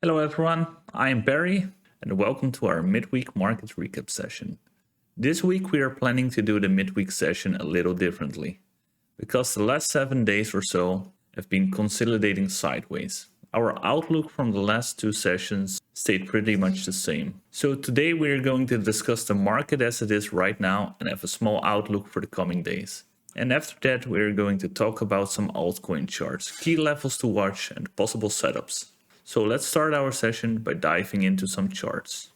Hello everyone, I am Barry and welcome to our midweek market recap session. This week we are planning to do the midweek session a little differently because the last 7 days or so have been consolidating sideways. Our outlook from the last two sessions stayed pretty much the same. So today we are going to discuss the market as it is right now and have a small outlook for the coming days. And after that we are going to talk about some altcoin charts, key levels to watch and possible setups. So let's start our session by diving into some charts.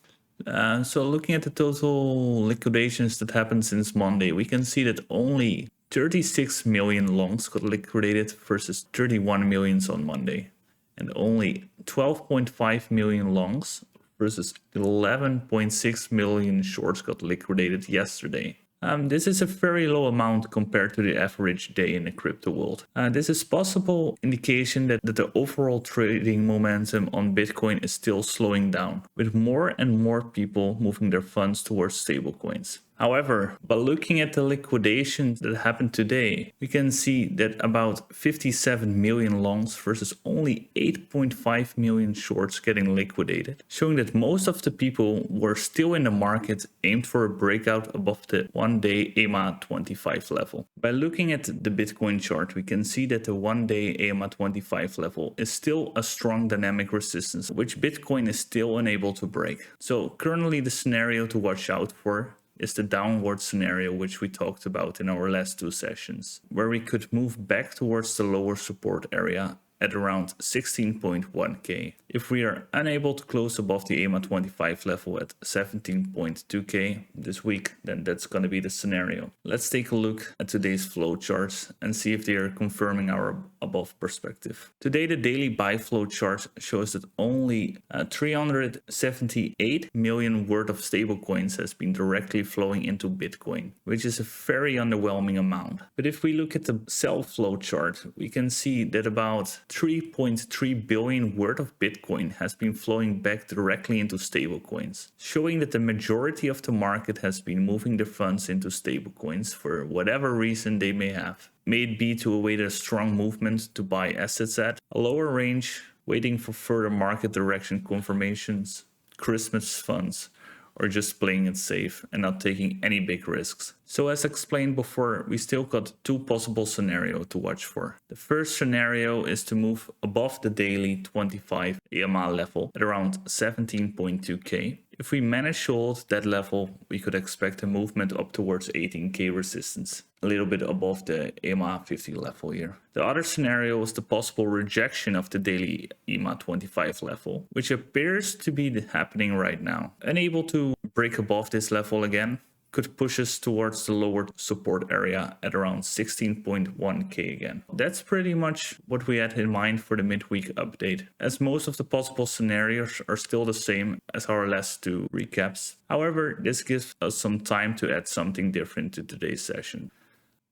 So looking at the total liquidations that happened since Monday, we can see that only 36 million longs got liquidated versus 31 million on Monday. And only 12.5 million longs versus 11.6 million shorts got liquidated yesterday. This is a very low amount compared to the average day in the crypto world. This is possible indication that the overall trading momentum on Bitcoin is still slowing down, with more and more people moving their funds towards stablecoins. However, by looking at the liquidations that happened today, we can see that about 57 million longs versus only 8.5 million shorts getting liquidated, showing that most of the people were still in the market aimed for a breakout above the one-day EMA 25 level. By looking at the Bitcoin chart, we can see that the one-day EMA 25 level is still a strong dynamic resistance, which Bitcoin is still unable to break. So currently the scenario to watch out for is the downward scenario which we talked about in our last two sessions, where we could move back towards the lower support area at around 16.1k. If we are unable to close above the EMA 25 level at 17.2k this week, then that's going to be the scenario. Let's take a look at today's flow charts and see if they are confirming our above perspective. Today the daily buy flow chart shows that only 378 million worth of stablecoins has been directly flowing into Bitcoin, which is a very underwhelming amount. But if we look at the sell flow chart, we can see that about 3.3 billion worth of Bitcoin has been flowing back directly into stablecoins, showing that the majority of the market has been moving their funds into stablecoins for whatever reason they may have. May it be to await a strong movement to buy assets at a lower range, waiting for further market direction confirmations, Christmas funds, or just playing it safe and not taking any big risks. So as explained before, we still got two possible scenarios to watch for. The first scenario is to move above the daily 25 EMA level at around 17.2k. If we manage to hold that level, we could expect a movement up towards 18k resistance, a little bit above the EMA 50 level here. The other scenario is the possible rejection of the daily EMA 25 level, which appears to be happening right now. Unable to break above this level again, could push us towards the lower support area at around 16.1k again. That's pretty much what we had in mind for the midweek update, as most of the possible scenarios are still the same as our last two recaps. However, this gives us some time to add something different to today's session.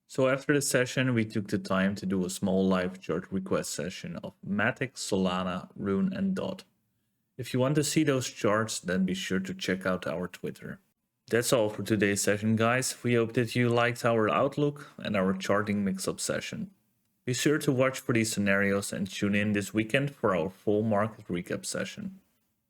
So after the session, we took the time to do a small live chart request session of Matic, Solana, Rune, and DOT. If you want to see those charts, then be sure to check out our Twitter. That's all for today's session, guys. We hope that you liked our outlook and our charting mix-up session. Be sure to watch for these scenarios and tune in this weekend for our full market recap session.